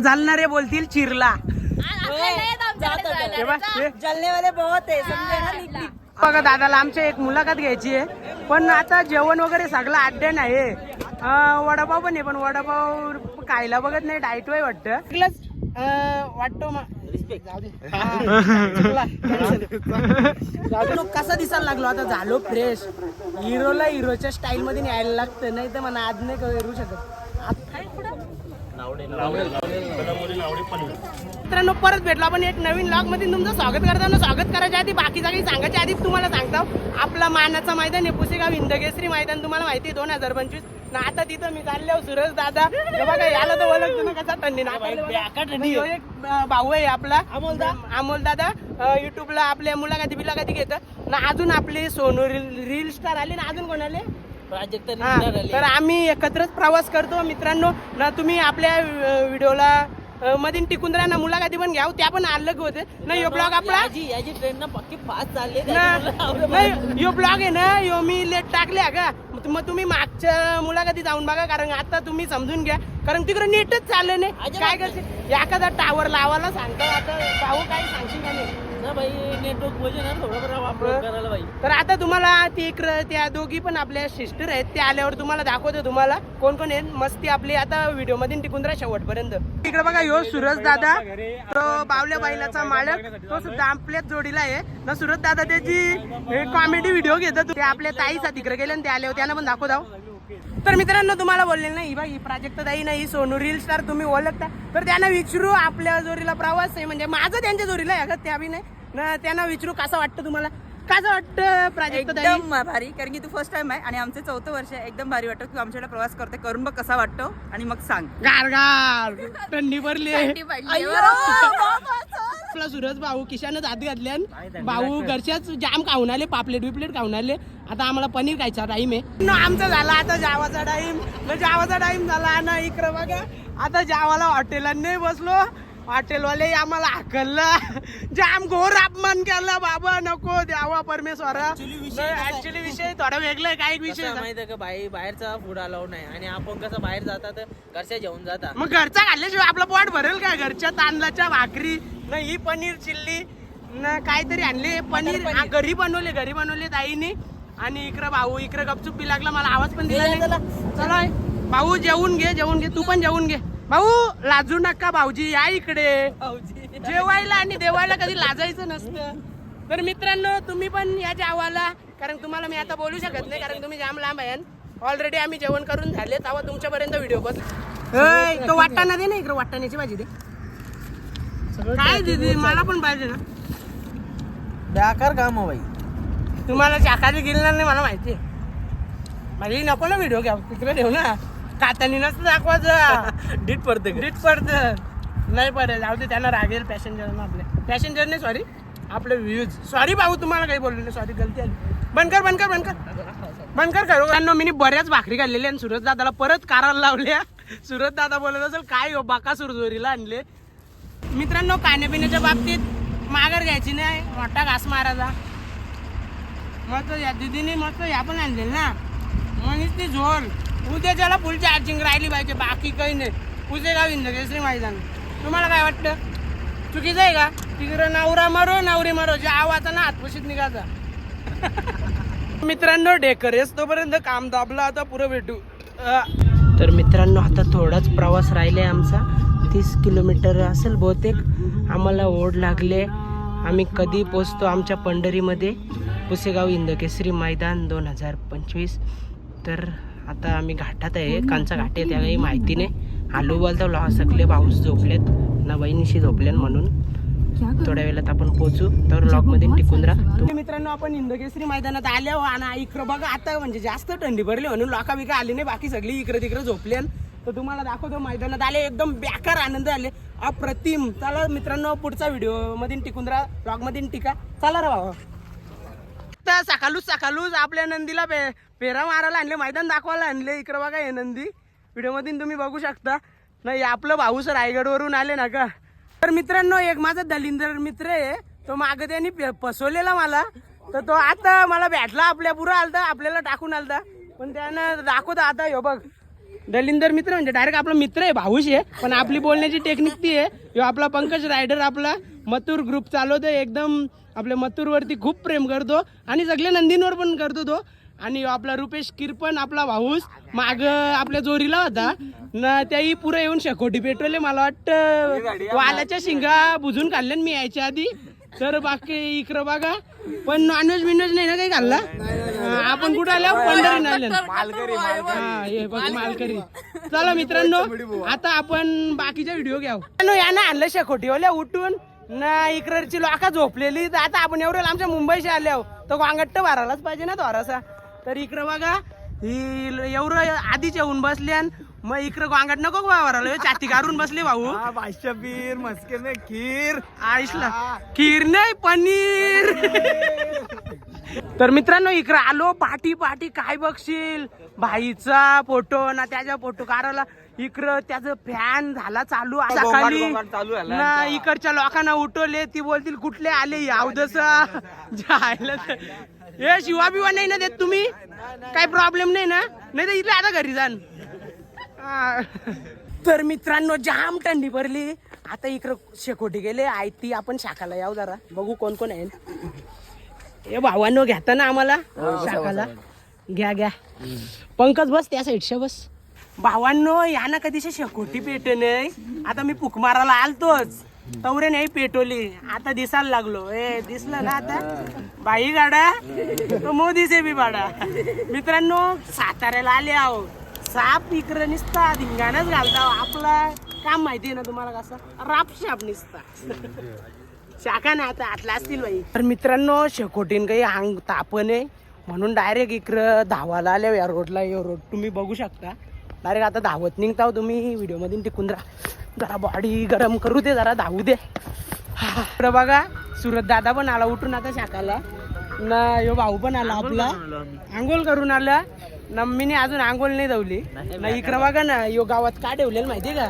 जालणारे बोलतील चिरला. जलने वाले बहुत है, समझे ना. बघा दादाला आमच्या एक मुलाखत घ्यायची आहे, पण आता जेवण वगैरे सगळं अड्डण आहे. वडापाव पण आहे, पण वडापाव खायला बघत नाही, डाएट वाय वाटतं. वाटतो कसा दिसायला लागलो आता, झालो फ्रेश. हिरोला हिरोच्या स्टाईल मध्ये न्यायला लागतं, नाही तर मला आज नाही करू शकत. मित्रांनो परत भेटलो आपण एक नवीन व्लॉग मध्ये. तुमचं स्वागत करताना स्वागत करायच्या आधी बाकी जागी सांगायच्या आधी तुम्हाला सांगतो, आपला मानाचं मैदान आहे पुसेगाव हिंदकेसरी मैदान. तुम्हाला माहिती आहे 2025 ना. आता तिथं मी चालले सुरज दादा बघा, याला तर ओळखतो ना कसा थंडी ना. एक भाऊ आहे आपला अमोल दादा, युट्यूबला आपल्या मुलाखती घेतं ना. अजून आपले सोनू रील स्टार आले ना, अजून कोण आले प्राजक्त. तर आम्ही एकत्रच प्रवास करतो मित्रांनो ना. तुम्ही आपल्या व्हिडिओला मधीन टिकून राहा ना, मुलाखती पण घ्याव, त्या पण अलग होते ना. यो ब्लॉग आपला याची ट्रेन ना पक्की फास्ट चालली नाही, यो ब्लॉग आहे ना, यो मी लेट टाकले का. मग तुम्ही मागच्या मुलाखती जाऊन बघा, कारण आता तुम्ही समजून घ्या, कारण तिकडे नेटच चाललं नाही. काय करते एखादा टावर लावायला सांगतो. आता भाऊ काय सांगशील का नाही भाई, नेटवर्क बोलले ना थोडं वापर करायला भाई. तर आता तुम्हाला त्या दोघी पण आपल्या सिस्टर आहेत, ते आल्यावर तुम्हाला दाखवतो तुम्हाला कोण कोण आहेत. मस्ती आपली आता व्हिडिओ मध्ये टिकून राहा शेवटपर्यंत. इकडे बघा, यो सूरज दादा, तो बावल्या बैलाचा मालक, तो सुद्धा आपल्याच जोडीला आहे ना. सूरज दादा त्याची कॉमेडी व्हिडिओ घेतात, ते आपल्या ताईचा तिकडे गेले आणि ते आल्यावर त्यांना पण दाखवतो. तर मित्रांनो तुम्हाला बोलले ना, ही बाई प्राजक्त ताई नाही, सोनू रील स्टार तुम्ही ओळखता, तर त्यांना विचारू आपल्या जोडीला प्रवास आहे, म्हणजे माझं त्यांच्या जोडीला आहे त्या बी नाही ना. त्यांना विचारू कसं वाटतं तुम्हाला, कसं वाटतं प्राजक्त ताई? एकदम भारी, कारण की तू फर्स्ट टाइम आहे आणि आमचे 4थं वर्ष आहे. एकदम भारी वाटतं. तू आमच्याकडे प्रवास करते, करून बघ कसा वाटतो आणि मग सांग. गार गार थंडी भरली. आपला सूरज भाऊ किशानच हात घातल्यान. भाऊ घरच्याच जाम खाऊन आले, पापलेट बिपलेट खाऊन आले. आता आम्हाला पनीर खायचा टाइम आहे. आमचा झाला आता जावाचा टाइम झाला ना. इकडं बघा, आता जावाला हॉटेलात नाही बसलो, हॉटेलवाले आम्हाला हाकललं, जाम घोर अपमान केला. बाबा नको द्यावा परमेश्वरा. ऍक्च्युली विषय थोडा वेगळा आहे. काय विषय माहिती आहे का भाई, बाहेरचा फूड अलाउड नाही आणि आपण कसं बाहेर जातात घरच्या जेवून जाता. मग घरचा खाल्ल्याशिवाय आपलं पोट भरेल काय? घरच्या तांदळाच्या भाकरी ना, ही पनीर चिल्ली ना, काहीतरी आणले पनीर घरी बनवले ताईने. आणि इकडं भाऊ इकडं गपचूप बी लागला, मला आवाज पण दिला नाही. चला भाऊ जेवून घे, तू पण जेवून घे. भाऊ लाजू नका, भाऊजी या इकडे. जेवायला आणि देवायला कधी लाजायचं नसतं. तर मित्रांनो तुम्ही पण या जेवायला, कारण तुम्हाला मी आता बोलू शकत नाही, कारण तुम्ही जाम लांब आहे. ऑलरेडी आम्ही जेवण करून झाले, तेव्हा तुमच्यापर्यंत व्हिडिओ बस. तो वाटाणा दे ना, इकडे वाटाण्याची भाजी दे. काय दिदी, मला पण पाहिजे ना. बेकार काम हो भाई. तुम्हाला शाकाहारी गिळणार नाही मला माहिती आहे. माझी नको ना व्हिडिओ घ्या, तिकडे ठेव ना. कातानी नसतं दाखवायचं. डीट पडते नाही पडेल, जाऊ दे, त्यांना रागेल पॅसेंजर नाही, सॉरी आपले व्ह्यूज. सॉरी भाऊ, तुम्हाला काही बोललो नाही, सॉरी, गलती आली. बंद कर खरं. मी बऱ्याच भाकरी खाल्लेल्या आणि सूरज दादाला परत काराला लावल्या. सूरज दादा बोलत असेल काय हो बाका सुरजोरीला आणले. मित्रांनो खाण्यापिण्याच्या बाबतीत माघार घ्यायची नाही, मोठा घास मारायचा. मग या दिदीने मस्त या पण आणलेल ना, मग ती झोल उद्याच्याला फुल चार्जिंग राहिली पाहिजे, बाकी काही नाही. पुसेगाव हिंदकेसरी मैदान. तुम्हाला काय वाटतं, चुकीचं आहे का? तिकडे नवरी मारो जे आवाजा ना हातपशीत निघायचा. मित्रांनो डेकरेस तोपर्यंत काम दाबलं, आता पुरं भेटू. तर मित्रांनो आता थोडाच प्रवास राहिलाय आमचा, 30 किलोमीटर असेल बहुतेक. आम्हाला ओढ लागले, आम्ही कधी पोचतो आमच्या पंढरीमध्ये. पुसेगाव हिंदकेसरी मैदान 2025. तर आता आम्ही घाटात आहे, कांचा घाट आहे, त्या काही माहिती नाही. आलू बोलता लॉ सगळे पाऊस झोपलेत ना, बहिणीशी झोपल्यान, म्हणून थोड्या वेळात आपण पोहोचू. तर लॉक मध्ये टिकून राहा. मित्रांनो आपण हिंदकेसरी मैदानात आले आणि इकडं बघा, आता म्हणजे जास्त थंडी भरली म्हणून लोका बिका आली नाही, बाकी सगळी इकडे तिकडे झोपल्यान. तर तुम्हाला दाखवतो मैदानात आले, एकदम बेकार आनंद आले, अप्रतिम. चला मित्रांनो पुढचा व्हिडिओ मध्ये टिकून राहा, ब्लॉग मध्ये टिका. चला रे बाबा. तर सकाळूच आपल्या नंदीला फेरा मारायला आणले, मैदान दाखवायला आणले. इकडे बघा हे नंदी व्हिडिओ मध्ये तुम्ही बघू शकता. नाही आपलं भाऊस रायगड वरून आले ना का. तर मित्रांनो एक माझा दलिंदर मित्र आहे, तो मागे त्यांनी फसवलेला मला, तर तो आता मला भेटला, आपल्या पुरा आलता, आपल्याला टाकून आलता. पण त्यानं दाखवता आता, हो बघ दलिंदर मित्र म्हणजे डायरेक्ट आपला मित्र आहे, भाऊश आहे, पण आपली बोलण्याची टेक्निक ती आहे. ह्यो आपला पंकज रायडर आपला मथुर ग्रुप चालवतोय, एकदम आपल्या मथुरवरती खूप प्रेम करतो आणि सगळ्या नंदींवर पण करतो तो. आणि ह्यो आपला रुपेश किरपण आपला भाऊस माग आपल्या जोरीला होता ना, त्याही पुढे येऊन शेकोटी पेटवले. मला वाटतं वालाच्या शिंगा बुजून काढल्या मी यायच्या आधी. तर बाकी इकडं बघा, पण नॉनव्हेज बिनव्हेज नाही ना काही खाल्ला. आपण कुठं आल्या पंढरी आल्या. हा हे बघ मालकरी. चला मित्रांनो, आता आपण बाकीचा व्हिडिओ घ्याव. यानं आणलं शेकोटीवाल्या उठून ना, इकडची लोका झोपलेली. तर आता आपण एवढं आमच्या मुंबईशी आल्या तर वांगट्ट भरायलाच पाहिजे ना थोडासा. तर इकडं बघा, ही एवढं आधीच येऊन बसल्या. मग इकडं वांगट नको भरायला, छाती काढून बसले भाऊ. बादशाह मस्के में खीर आईशला खीर नाही पनीर. तर मित्रांनो इकडं आलो, पाठी पाठी काय बघशील, भाईचा फोटो ना, त्याचा फोटो काढायला. इकडं त्याचं फॅन झाला चालू सकाळी ना. इकडच्या लोकांना उठवले, ती बोलतील कुठले आले यावदसा जायला. हे शिवा बिवा नाही ना देत तुम्ही, काही प्रॉब्लेम नाही ना, नाही तर इथले आता घरी जाण. तर मित्रांनो जाम थंडी भरली. आता इकडं शेकोटी गेले आई, ती आपण शाखाला याव जरा बघू कोण कोण आहे. हे भावांनो घेता ना आम्हाला शाखाला, घ्या घ्या. पंकज बस त्या साईडच्या बस. भावांनो याना कधीशी शेकोटी पेट नाही. आता मी पुक मारायला आलतोच, तवरे नाही पेटवली. आता दिसायला लागलो. ए दिसलं ना आता, बाई गाडा तो मोदी से बी बाडा. मित्रांनो साताऱ्याला आले आहो, साप इकडं निसता धिंगाणच घालता. आपला काम माहिती आहे ना तुम्हाला, कसं रापशाप निसता. शाखा ना आता आतला असतील बाई. तर मित्रांनो शेकोटीन काही अंग तापण आहे म्हणून डायरेक्ट इकडं धावाला आल्या या रोडला. यो रोड तुम्ही बघू शकता. डायरेक्ट आता धावत निघताव. तुम्ही व्हिडिओ मध्ये टिकून राहा, जरा बॉडी गरम करू दे, जरा धावू दे. इकडं बघा सुरत दादा पण आला उठून आता शाखाला ना. यो भाऊ पण आला आपला, आंघोळ करून आला. नम्मीने अजून आंघोळ नाही धावली ना. इकडं बघा ना, यो गावात का ठेवलेलं माहितीये का,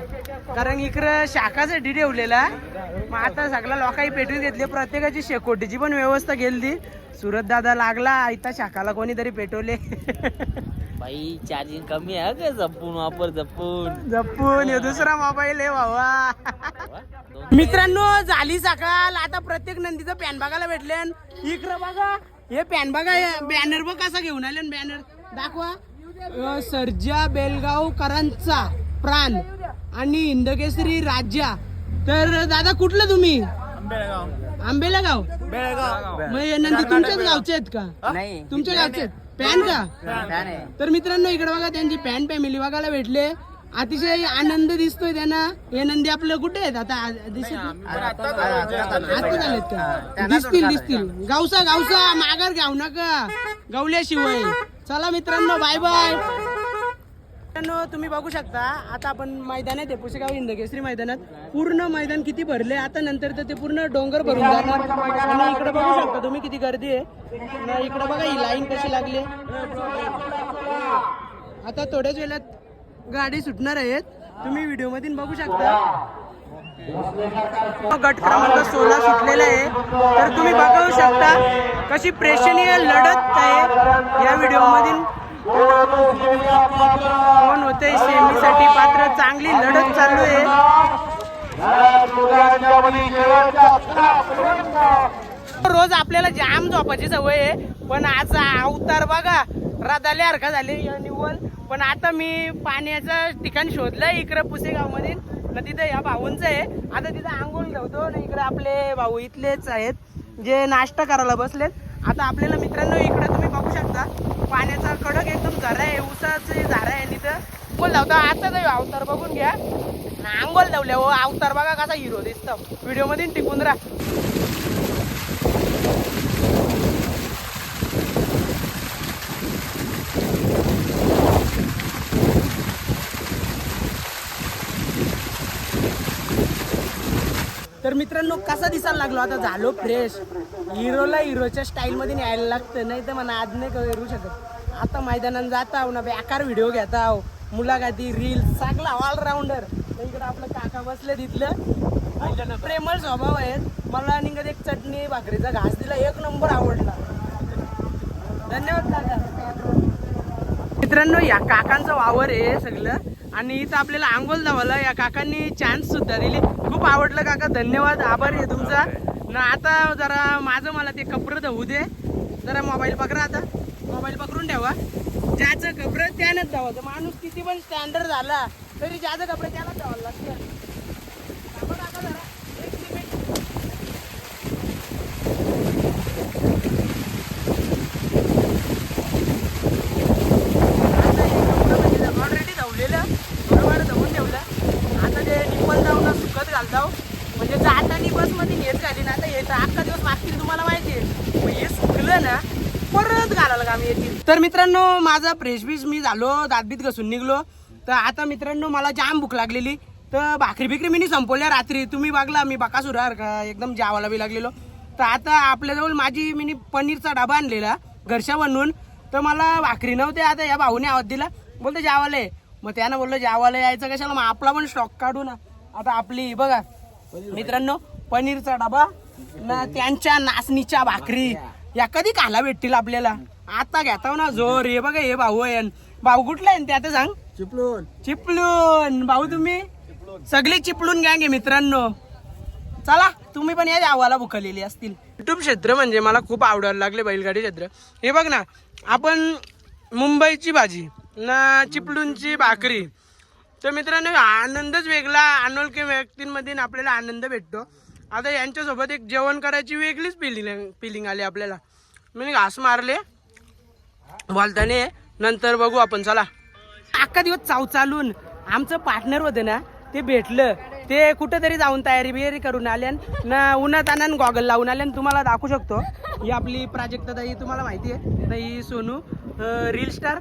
कारण इकडं शाखासाठी ठेवलेला. मग आता सगळ्या लोकांनी पेटून घेतले, प्रत्येकाची शेकोटीची पण व्यवस्था केली. सुरत दादा लागला, इथं शाखाला कोणीतरी पेटवले. भाई चार्जिंग कमी आहे का, जपून वापर, जपून जपून. हे दुसरा मोबाईल आहे बाबा. मित्रांनो झाली सकाळ, आता प्रत्येक नंदीचं पॅन बघायला भेटले. इकडं बघा हे पॅन बघा, बॅनर बघ कसा घेऊन आले. बॅनर दाखवा. सर्जा बेलगावकरांचा प्राण आणि हिंदकेसरी राज्या. तर दादा कुठलं तुम्ही? आंबेला गाव. मग हे नंदी तुमच्याच गावचे आहेत का? नाही, तुमच्या गावचे आहेत. पॅन का? तर मित्रांनो इकडे बघा त्यांची पॅन फॅमिली बघायला भेटले. अतिशय आनंद दिसतोय त्यांना. हे नंदी आपलं कुठे आहेत आता? दिसत आता झालेत का? दिसतील दिसतील. गावसा गावसा माघार घ्याव नका गावल्याशिवाय. चला मित्रांनो बाय बाय. मित्रांनो तुम्ही बघू शकता आता आपण मैदानात आहे, पुसेगाव हिंदकेसरी मैदानात. पूर्ण मैदान किती भरले. आता नंतर तर ते पूर्ण डोंगर भरून जाणार. आणि इकडे बघू शकता तुम्ही किती गर्दी आहे. इकडे बघा ही लाईन कशी लागली. आता थोड्याच वेळात गाडी सुटणार आहेत, तुम्ही व्हिडिओ मध्ये बघू शकता. गट क्रमांक 16 सुटलेला आहे. तर तुम्ही बघू शकता कशी प्रेक्षणीय लढत आहे या व्हिडिओ मधील. कोण होते सेमीसाठी पात्र, चांगली लढत चालू आहे. रोज आपल्याला जाम झोपायची सवय आहे, पण आज अवतार बघा रदाल्यासारखा झाले निव्वळ. पण आता मी पाण्याचं ठिकाण शोधलं इकडं पुसेगाव मध्ये ना, तिथं या भाऊंचं आहे. आता तिथं आंघोळ ठेवतो ना. इकडे आपले भाऊ इथलेच आहेत जे नाश्ता करायला बसलेत. आता आपल्याला मित्रांनो इकडे तुम्ही बघू शकता पाण्याचा कडक एकदम झरा आहे, उसाचे झारा आहे. तिथं बोल धावता. आता अवतार बघून घ्या. आंघोळ धावल्या हो, अवतार बघा कसा हिरो दिसतो. व्हिडिओ मध्ये टिकून राहा. तर मित्रांनो कसा दिसायला लागलो, आता झालो फ्रेश. हिरोला हिरोच्या स्टाईल मध्ये यायला लागतं, नाही तर मला आज नाही करू शकत. आता मैदानात जाता ना, बेकार व्हिडिओ घेता, मुलाखती रील सगळा ऑलराऊंडर. इकडे आपलं काका बसले तिथलं, प्रेमळ स्वभाव आहेत. मला निघत एक चटणी भाकरीचा घास दिला, एक नंबर आवडला. धन्यवाद काका. मित्रांनो या काकांचा वावर आहे सगळं आणि इथं आपल्याला आंघोळ धावायला या काकांनी चान्स सुद्धा दिली. खूप आवडलं काका, धन्यवाद, आभार आहे तुमचा ना. आता जरा माझं मला ते कपडं धुवू दे जरा. मोबाईल पकडा, आता मोबाईल पकडून ठेवा. ज्याचं कपडं त्यानंच धावायचं. माणूस किती पण स्टँडर्ड झाला तरी ज्याचं कपडं त्यालाच धावायला लागतं. काका जरा एक मिनिट. ऑलरेडी धावलेलं बरोबर धावून ठेवलं. आता ते निप्पल धावणं सुकत घालताव म्हणजे जातानी बसमध्ये नेट घाली ना. आता येतं अख्खा दिवस मागतील तुम्हाला माहिती आहे. मग हे सुकलं ना परत घालायला काम येतील. तर मित्रांनो माझा फ्रेश बीस मी झालो, दातबीत घसून निघलो. तर आता मित्रांनो मला जाम भूक लागलेली. तर भाकरी बिकरी मी संपवल्या रात्री. तुम्ही बघला मी बकासुरार का एकदम जावाला बी लागलेलो. तर आता आपल्याजवळ माझी मी पनीरचा डबा आणलेला घरच्या बनवून. तर मला भाकरी नव्हते. आता या भाऊने आवाज दिला, बोलतो जावाला आहे. मग त्यानं बोललो जावाला यायचं कशाला, मग आपला पण स्टॉक काढू ना. आता आपली बघा मित्रांनो पनीरचा डबा ना, त्यांच्या नाचणीच्या भाकरी या कधी खायला भेटतील आपल्याला. आता घेताव ना जोर. हे बघा हे भाऊ आहे. भाऊ कुठला आहे ते आता सांग. चिपळूण. चिपळूण भाऊ, तुम्ही सगळी चिपळूण गँग आहे मित्रांनो. चला तुम्ही पण या जावाला भुकलेली असतील. युट्यूब क्षेत्र म्हणजे मला खूप आवडायला लागले बैलगाडी क्षेत्र. हे बघ ना, आपण मुंबईची भाजी ना चिपळूणची भाकरी. तर मित्रांनो आनंदच वेगळा. अनोळखी व्यक्तींमध्ये आपल्याला आनंद भेटतो. आता यांच्यासोबत एक जेवण करायची वेगळीच फिलिंग आली आपल्याला. मी घास मारले बोलताने, नंतर बघू आपण. चला अख्खा दिवस चालून आमचं पार्टनर होतं ना ते भेटलं. ते कुठंतरी जाऊन तयारी बियारी करून आले ना, उन्हात आणून गॉगल लावून आले. तुम्हाला दाखवू शकतो ही आपली प्राजक्ता ताई, तुम्हाला माहिती आहे ताई सोनू रील स्टार.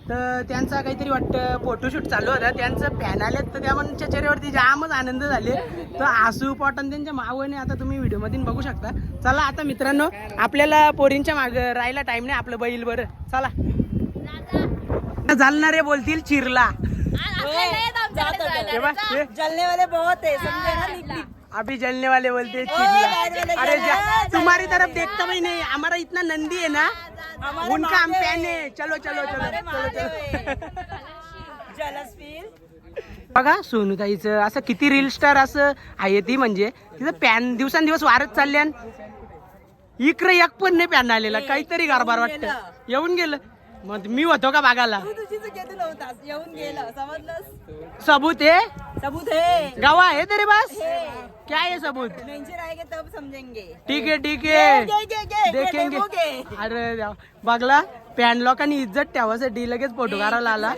तर त्यांचा काहीतरी वाटतं फोटोशूट चालू होता. त्यांचं फॅन आलेत तर त्यांच्या चेहऱ्यावरती जामच आनंद झाले. तर आसू पॉटन त्यांच्या मावने आता तुम्ही व्हिडिओमध्ये बघू शकता. चला आता मित्रांनो आपल्याला पोरींच्या मागं राहायला टाइम नाही. आपलं बैल बरं चला. जालणारे बोलतील चिरला. जलने वाले बहुत है, समझे ना. निक निक. अभी जलने वाले बोलते चिरला. अरे तुम्हारी तरफ देखता भी नहीं. हमारा इतना नंदी है ना, उनका हम फैन है. चलो चलो चलो चलो चलो. बघा सोनूताईचं असं किती रील स्टार असं आहे ती. म्हणजे तिचं पॅन दिवसांदिवस वारत चालल्या. इकडे एक पण नाही पॅन आलेला. काहीतरी कारभार वाटतं. येऊन गेलं. मग मी होतो का बागाला. येऊन गेलं समजलं. सबूत है, सबूत है, गवाह है तेरे पास. क्या है सबूत. मेंशन आएंगे तब समझेंगे. ठीक है देखेंगे. अरे बघला पॅन लोकांनी इज्जत ठेवासाठी लगेच फोटो काढायला आला.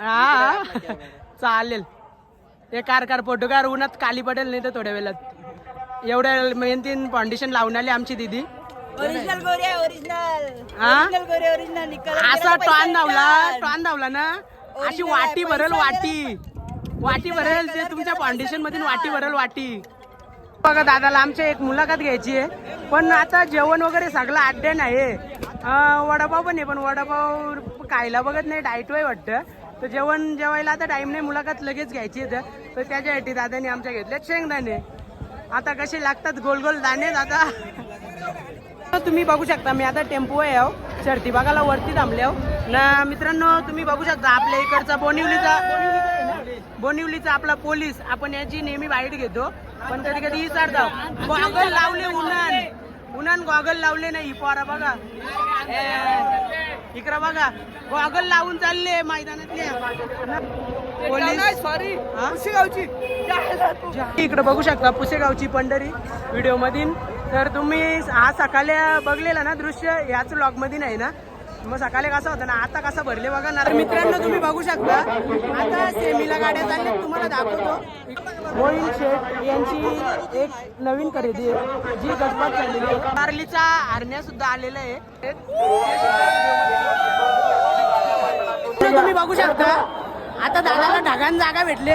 हा चालेल. हे कार फोटोकार उन्हात काली पडेल नाही तर थोड्या वेळात. एवढ्या मेहनतीन फाउंडेशन लावून आली आमची दीदी. ओरिजिनल गोरे आहे, ओरिजिनल. हा? ओरिजिनल गोरे, ओरिजिनल निकल. असा टॉन धावला ना, अशी वाटी भरल वाटी भरल. ते तुमच्या फाउंडेशन मधून वाटी भरल वाटी. बघा दादाला आमच्या एक मुलाखत घ्यायची आहे. पण आता जेवण वगैरे सगळं अड्ड्यान आहे. वडापाव पण आहे पण वडापाव खायला बघत नाही. डाएट वाय वाटतं. तर जेवायला आता टाइम नाही. मुलाखत लगेच घ्यायची आहे. तर त्याच्यासाठी दादाने आमच्या घेतल्यात शेंगदाणे. आता कसे लागतात गोल गोल दाणे दादा. तुम्ही बघू शकता मी आता टेम्पो आहे शर्ती बघायला वरती थांबले ना. मित्रांनो तुम्ही बघू शकता आपल्या इकडचा बोनिवलीचा आपला पोलीस. आपण याची नेहमी बाईट घेतो पण कधी कधी विचारतो. गॉगल लावले उन्हान गॉगल लावले नाही. पोरा बघा इकडं बघा गॉगल लावून चालले मैदानातले पोलीस. सॉरी पुसेगावची. इकडे बघू शकता पुसेगावची पंढरी व्हिडिओ मधील. तर तुम्ही हा सकाळी बघलेला ना दृश्य याच व्लॉग मध्ये नाही ना. मग सकाळी कसा होता ना आता कसा भरले बघा ना. मित्रांनो तुम्ही बघू शकता आता सेमीला गाड्या चालल्या. तुम्हाला दाखवतो मोहिल शेठ यांची एक नवीन खरेदी आहे जी गटपात चाललेली आहे. पार्लीचा हरण्या सुद्धा आलेला आहे. तुम्ही बघू शकता आता दादाला ढगान जागा भेटले.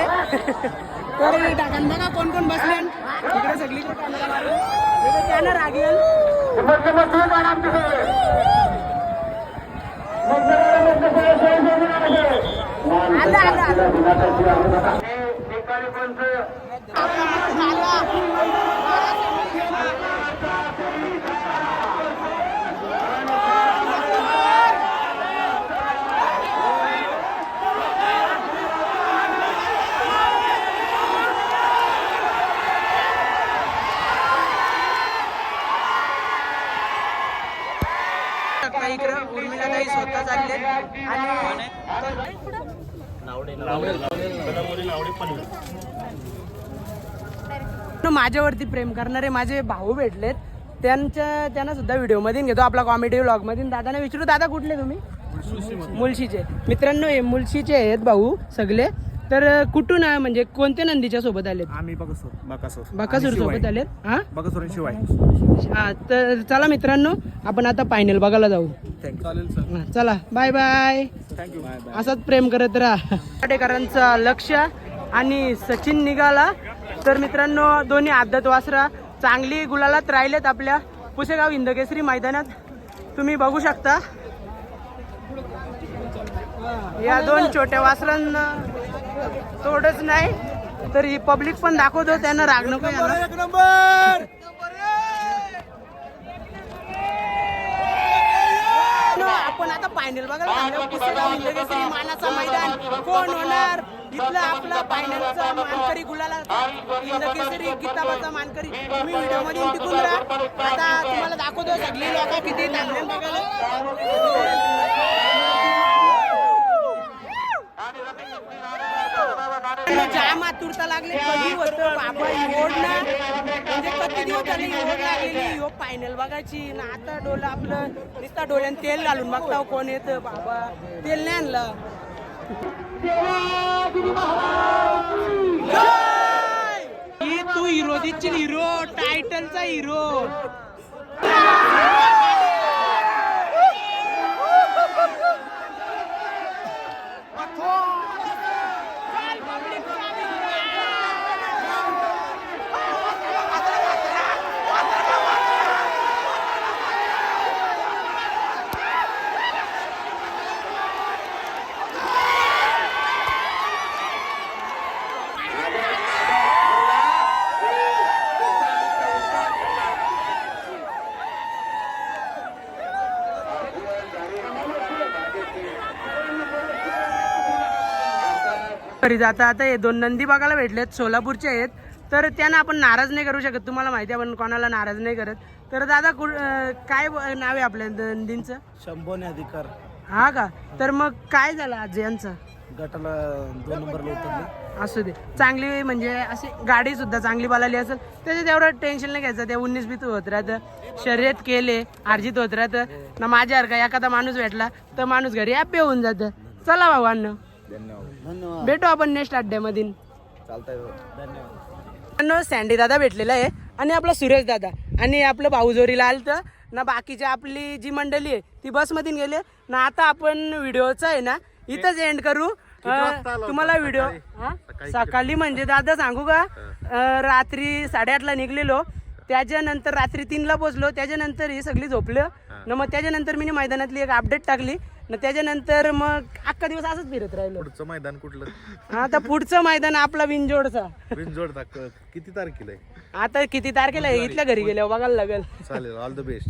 तर ढगान बघा कोण कोण बसले इकडे सगळी त्यानं रागेल. स्वतः चालले आणि माझ्यावरती प्रेम करणारे माझे भाऊ भेटलेत, त्यांना सुद्धा व्हिडिओ मध्ये घेतो आपला कॉमेडी व्लॉग मध्ये. दादाने विचारू, दादा कुठले तुम्ही? मुळशीचे. मित्रांनो हे मुळशीचे आहेत भाऊ सगळे. तर कुठून म्हणजे कोणत्या नंदीच्या सोबत आलेत? आम्ही बकासूर सोबत आलेत. हा बकासूर शिवाय. हा तर चला मित्रांनो आपण आता फायनल बघायला जाऊ. हा, चला बाय बाय. असंच प्रेम करत राहा. पाटेकरांचा लक्ष आणि सचिन निघाला. तर मित्रांनो दोन्ही आदत वासरा चांगली गुलालात राहिलेत आपल्या पुसेगाव हिंदकेसरी मैदानात. तुम्ही बघू शकता या दोन छोट्या वासरांना थोडंच नाही तर ही पब्लिक पण दाखवतो, त्यांना राग नको यायला. आपण आता फायनल बघायला पुसेगाव हिंदकेसरी मानाचा मैदान कोण होणार इथलं आपला फायनलचा मानकरी गुलाला हिंदकेसरी किताबाचा मानकरी. तुम्ही व्हिडिओ मध्ये टिकून राहा. आता तुम्हाला दाखवतो सगळी लोक किती चांगले बघायला. जाम आतुरता लागले. कधी होतं बाबा ओढणार म्हणजे किती दिवस झाले ओढ लागलेली हो फायनल बघायची ना. आता डोलं आपलं नुसता डोळ्यात तेल घालून बघता कोण येतं बाबा. तेल नाही आणलं. ही तू हिरो दिसशील, हिरो टायटलचा हिरो. घरी जाता आता हे दोन नंदी बघायला भेटलेत, सोलापूरचे आहेत. तर त्यांना आपण नाराज नाही करू शकत, तुम्हाला माहिती आहे आपण कोणाला नाराज नाही करत. तर दादा काय नाव आहे आपल्या नंदींचं? शंभोने अधिकार. हा का? तर मग काय झालं आज यांचं? गटाला 2 नंबरला उतरले. असू दे, चांगली म्हणजे अशी गाडी सुद्धा चांगली पालाली असेल त्याच्यात एवढं टेन्शन नाही घ्यायचं. त्या 19-20 होत राहतं, शर्यत केले अर्जित होत राहतं ना. माझ्यासारखा एखादा माणूस भेटला तर माणूस घरी हॅपी होऊन जातं. चला भावांनो, धन्यवाद. भेटू आपण नेक्स्ट अड्ड्यामध्ये. चालतंय. धन्यवाद. सँडी दादा भेटलेला आहे आणि आपला सुरेश दादा आणि आपलं भाऊ जोरीला आलतं ना. बाकीची आपली जी मंडळी आहे ती बसमधून गेले ना. आता आपण व्हिडिओचा आहे ना इथंच एंड करू. तुम्हाला व्हिडिओ सकाळी म्हणजे दादा सांगू का, रात्री 8:30ला निघलेलो, त्याच्यानंतर रात्री 3ला पोचलो. त्याच्यानंतर ही सगळी झोपलं ना. मग त्याच्यानंतर मी मैदानातली एक अपडेट टाकली ना. त्याच्यानंतर मग अख्खा दिवस असंच फिरत राहिलो. पुढचं मैदान कुठलं? आता पुढचं मैदान आपला विंजोडचा. विंजोड किती तारखेला आहे? आता किती तारखेला आहे इथल्या घरी गेल्यावर बघायला लागेल. चालेल. All the best.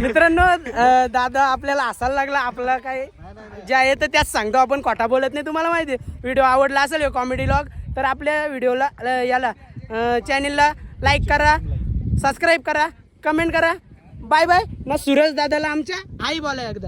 मित्रांनो दादा आपल्याला हसायला लागला. आपला काय जे आहे तर त्याच सांगतो, आपण खोटा बोलत नाही. तुम्हाला माहिती आहे व्हिडिओ आवडला असेल कॉमेडी व्लॉग तर आपल्या व्हिडिओला याला चॅनलला लाईक करा, सबस्क्राईब करा, कमेंट करा. बाय बाय ना. सुरेश दादाला आमच्या आई बोला एकदा.